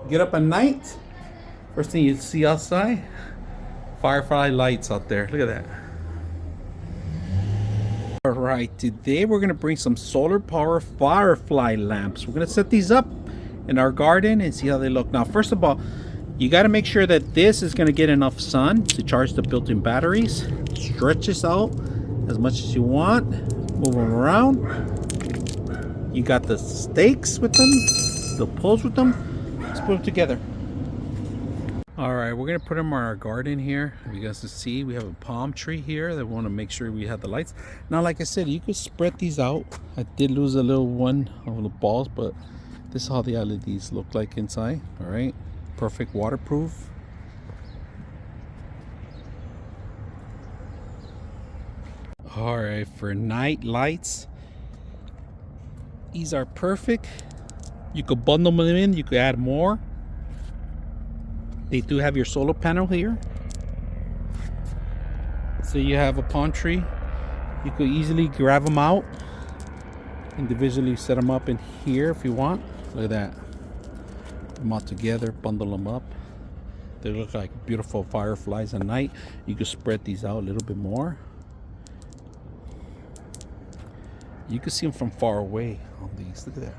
Get up at night. First thing you see outside, Firefly lights out there. Look at that. All right, today we're gonna bring some solar power Firefly lamps. We're gonna set these up in our garden and see how they look. Now, first of all, you got to make sure that this is gonna get enough sun to charge the built-in batteries. Stretch this out as much as you want. Move them around. You got the stakes with them, the poles with them. Let's put them together. All right, we're gonna put them on our garden here. You guys can see we have a palm tree here that we want to make sure we have the lights. Now, like I said, you could spread these out. I did lose a little one of the balls, but this is how the LEDs look like inside. All right, perfect waterproof. All right, for night lights, these are perfect. You could bundle them in, you could add more. They do have your solar panel here. So you have a palm tree. You could easily grab them out, individually set them up in here if you want. Look at that. Put them all together, bundle them up. They look like beautiful fireflies at night. You could spread these out a little bit more. You can see them from far away on these. Look at that.